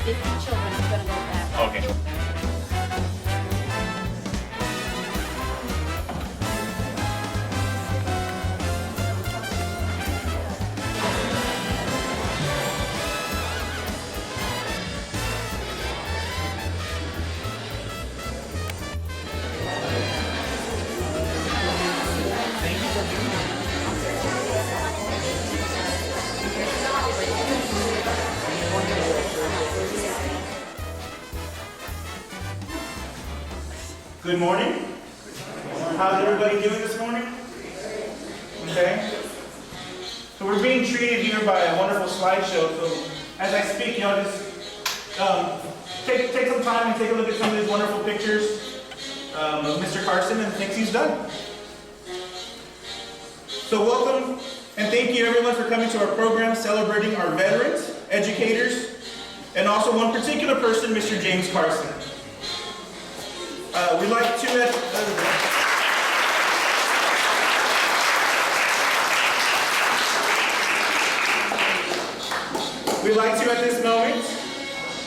50 children are going to go back. Okay. Good morning. How's everybody doing this morning? Okay. So we're being treated here by a wonderful slideshow. So as I speak, just take some time and take a look at some of these wonderful pictures of Mr. Carson and the things he's done. So welcome and thank you everyone for coming to our program celebrating our veterans, educators, and also one particular person, Mr. James Carson. We'd like to at this moment,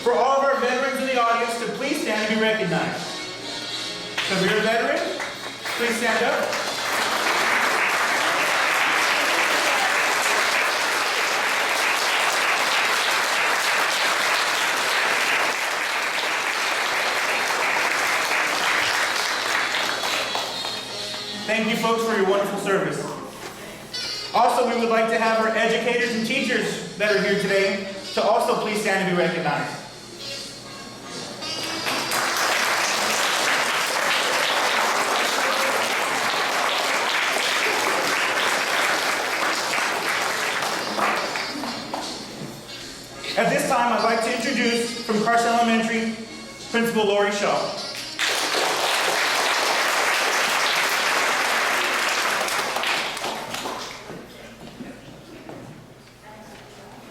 for all of our veterans in the audience, to please stand and be recognized. So if you're a veteran, please stand up. Thank you folks for your wonderful service. Also, we would like to have our educators and teachers that are here today to also please stand and be recognized. At this time, I'd like to introduce from Carson Elementary, Principal Lori Shaw.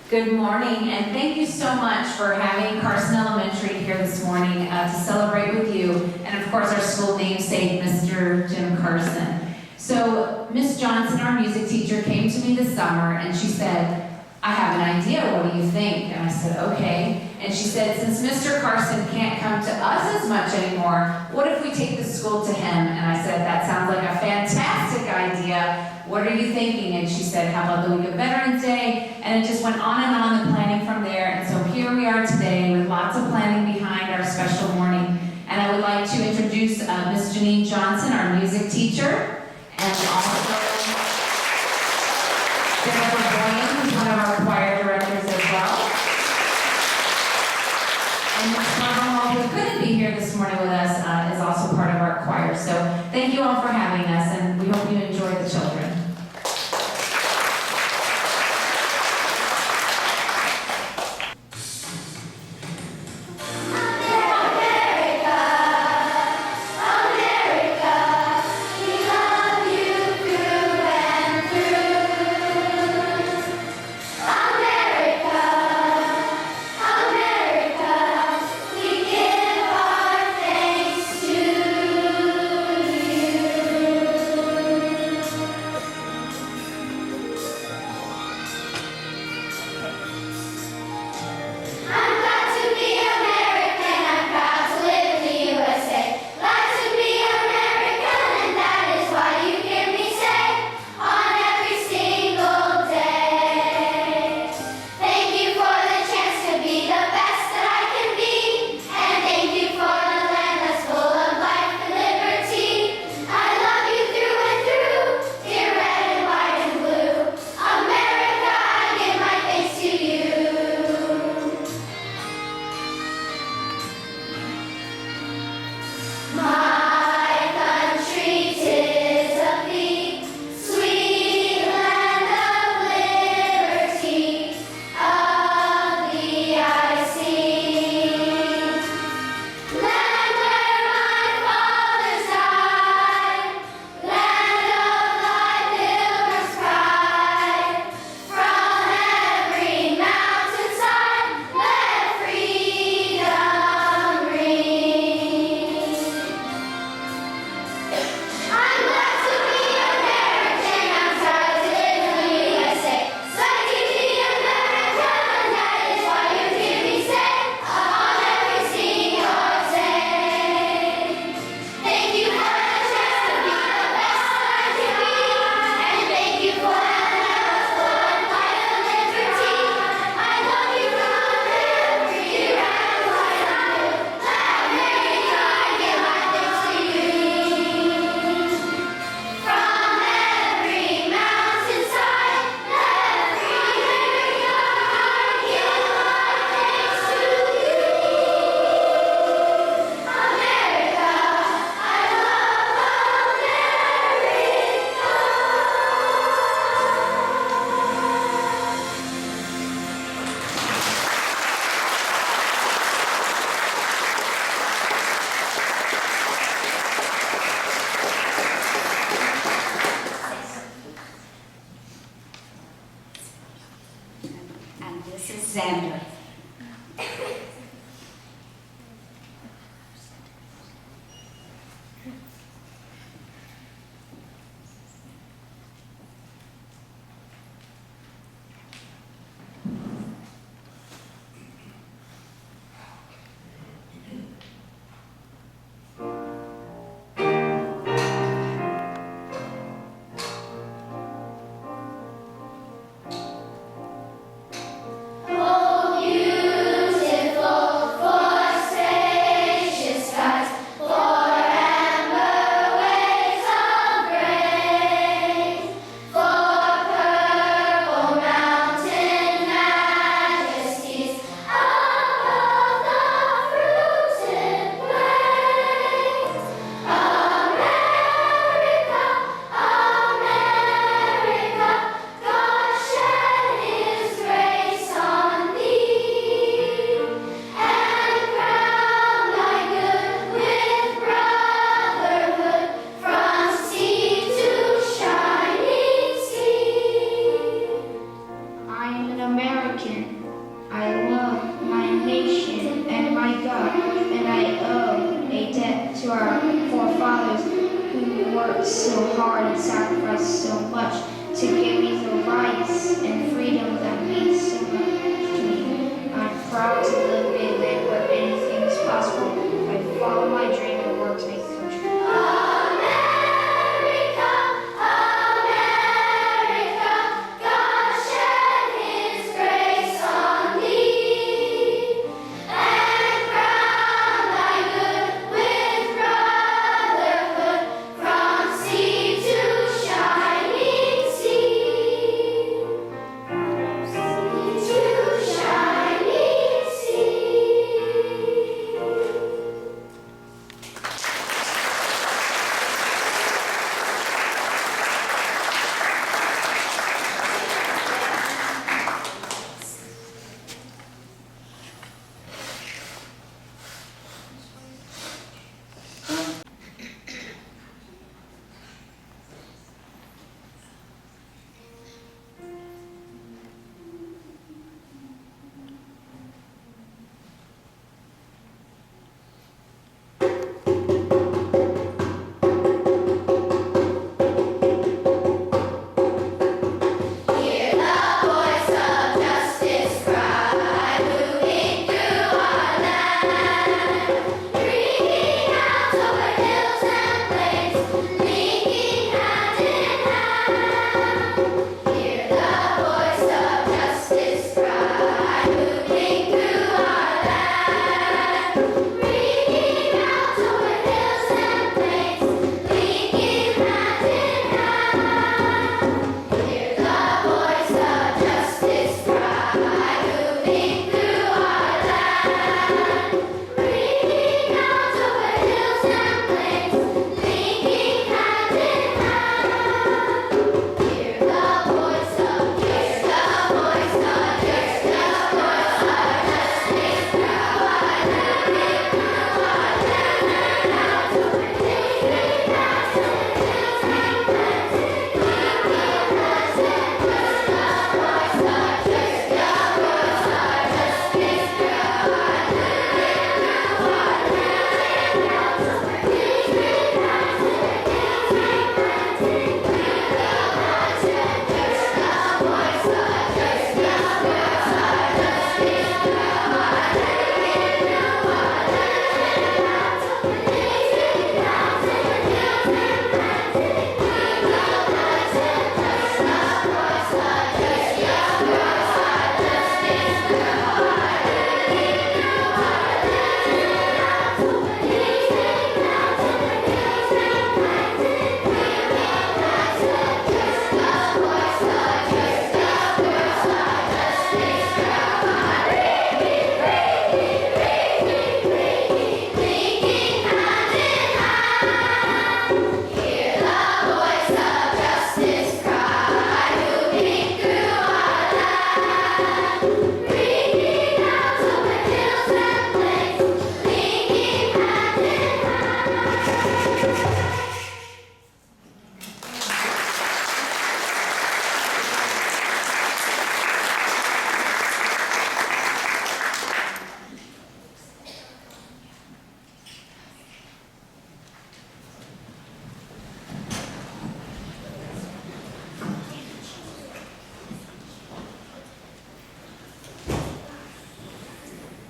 Good morning, and thank you so much for having Carson Elementary here this morning to celebrate with you, and of course our school namesake, Mr. Jim Carson. So Miss Johnson, our music teacher, came to me this summer and she said, I have an idea, what do you think? And I said, okay. And she said, since Mr. Carson can't come to us as much anymore, what if we take the school to him? And I said, that sounds like a fantastic idea. What are you thinking? And she said, how about the week of Veterans Day? And it just went on, the planning from there. And so here we are today with lots of planning behind our special morning. And I would like to introduce Miss Janine Johnson, our music teacher, and also Jennifer Boyan, who's one of our choir directors as well. And Ms. Carmel, who couldn't be here this morning with us, is also part of our choir. So thank you all for having us, and we hope you enjoy the children. worked so hard and sacrificed so much to give me the rights and freedom that means so much to me. I'm proud to live in a land where anything is possible. I follow my dream and work to make it come true.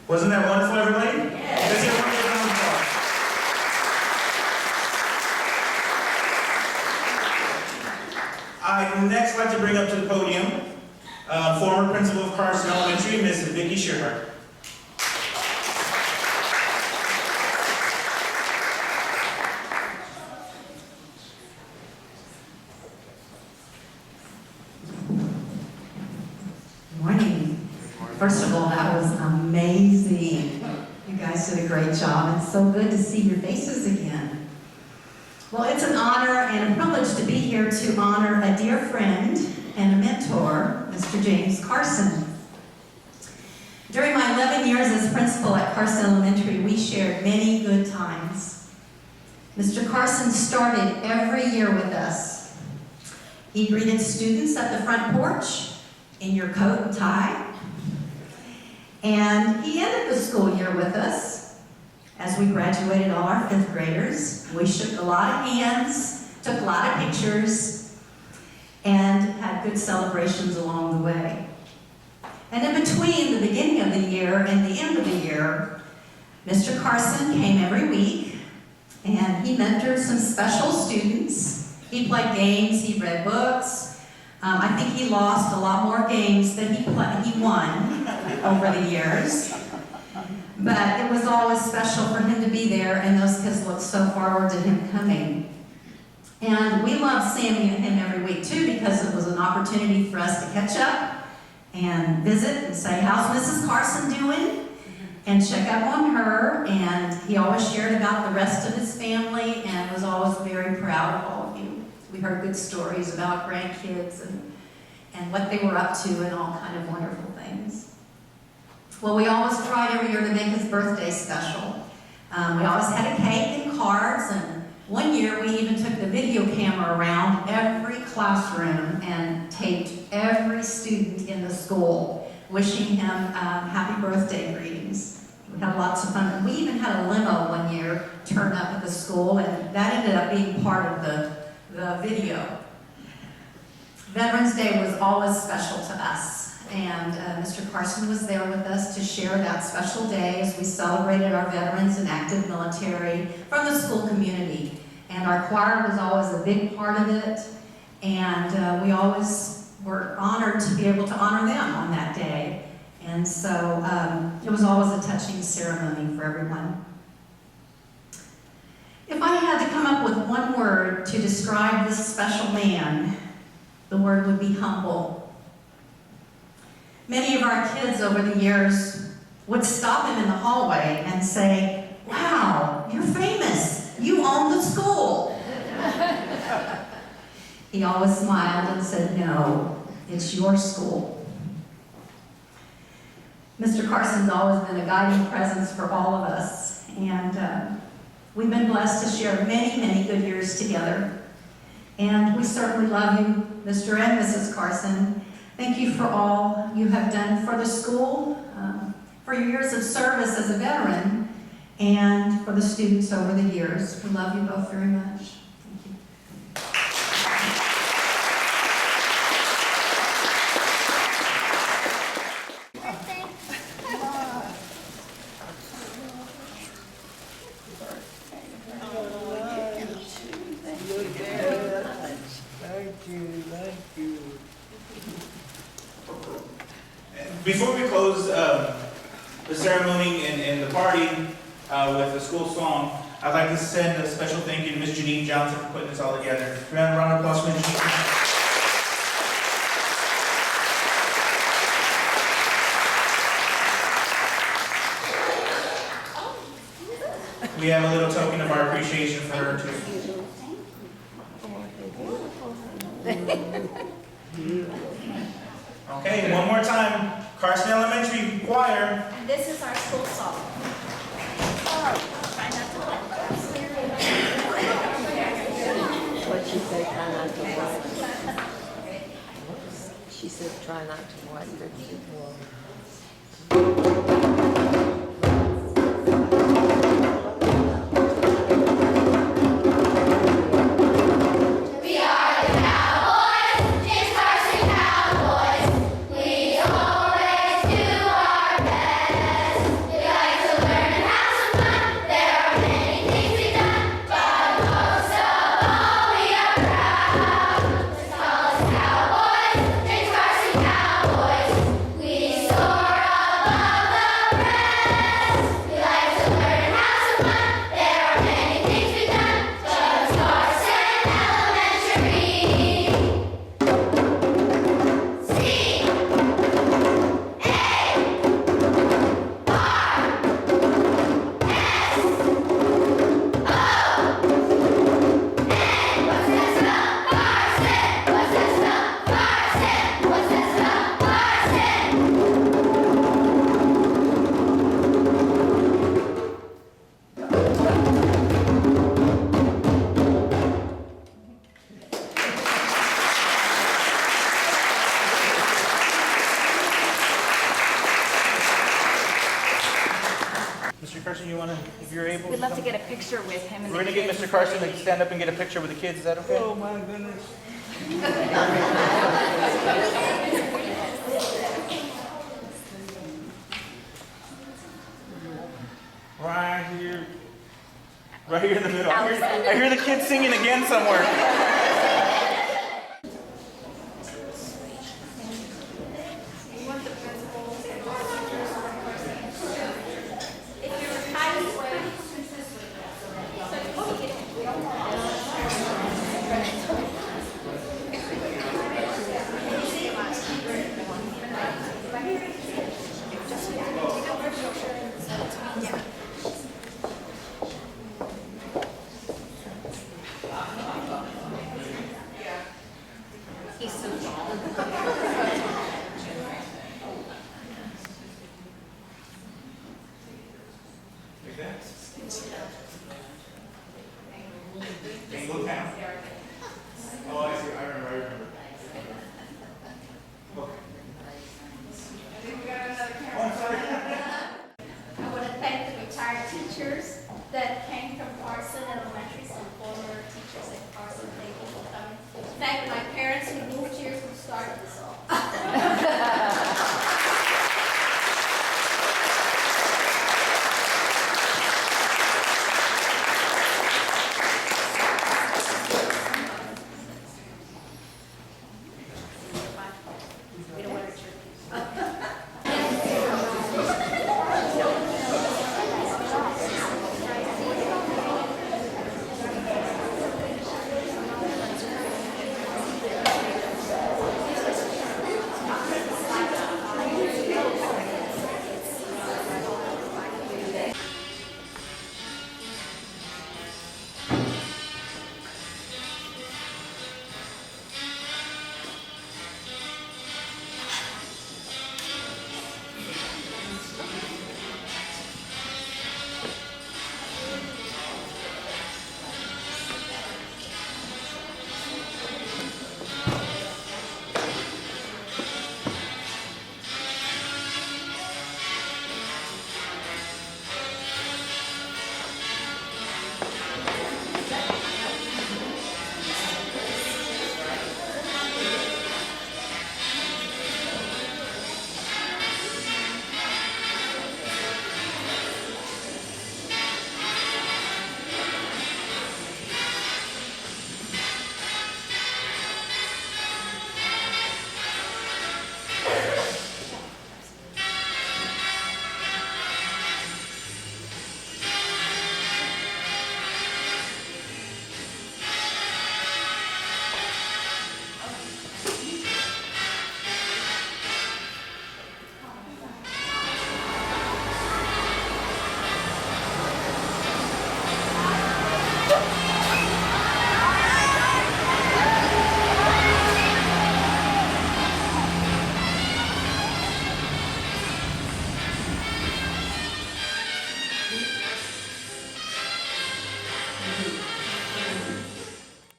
Wasn't that wonderful, everybody? Let's give a wonderful round of applause. I'd next like to bring up to the podium former principal of Carson Elementary, Ms. Vicki Shearhart. Morning. First of all, that was amazing. You guys did a great job. It's so good to see your faces again. Well, it's an honor and a privilege to be here to honor a dear friend and a mentor, Mr. James Carson. During my 11 years as principal at Carson Elementary, we shared many good times. Mr. Carson started every year with us. He greeted students at the front porch in your coat and tie. And he ended the school year with us as we graduated all our fifth graders. We shook a lot of hands, took a lot of pictures, and had good celebrations along the way. And in between the beginning of the year and the end of the year, Mr. Carson came every week, and he mentored some special students. He played games, he read books. I think he lost a lot more games than he won over the years. But it was always special for him to be there, and those kids looked so forward to him coming. And we loved seeing him every week too, because it was an opportunity for us to catch up and visit and say, how's Mrs. Carson doing? And check up on her. And he always shared about the rest of his family and was always very proud of all of you. We heard good stories about grandkids and what they were up to and all kind of wonderful things. Well, we always tried every year to make his birthday special. We always had a cake and cards, and one year we even took the video camera around every classroom and taped every student in the school, wishing him happy birthday greetings. We had lots of fun. We even had a limo one year turn up at the school, and that ended up being part of the video. Veterans Day was always special to us, and Mr. Carson was there with us to share that special day as we celebrated our veterans and active military from the school community. And our choir was always a big part of it, and we always were honored to be able to honor them on that day. And so it was always a touching ceremony for everyone. If I had to come up with one word to describe this special man, the word would be humble. Many of our kids over the years would stop him in the hallway and say, wow, you're famous. You own the school. He always smiled and said, no, it's your school. Mr. Carson's always been a guiding presence for all of us, and we've been blessed to share many, many good years together. And we certainly love you, Mr. and Mrs. Carson. Thank you for all you have done for the school, for your years of service as a veteran, and for the students over the years. We love you both very much. Thank you. Before we close the ceremony and the party with the school song, I'd like to send a special thank you to Ms. Janine Johnson for putting this all together. Round of applause for Ms. Janine. We have a little token of our appreciation for her too. Okay, one more time. Carson Elementary Choir. And this is our school song. Try not to let What she said, try not to wipe. She said, try not to wipe it. We soar above the Mr. Carson, you want to, if you're able? We'd love to come? get a picture with him and We're going to get Mr. Carson to stand up and get a picture with the kids. Is that okay? Oh my goodness. Right here. Right here in the middle. I hear the kids singing again somewhere. He's so tall. Like that? Hey, look down. Oh, I see. I remember.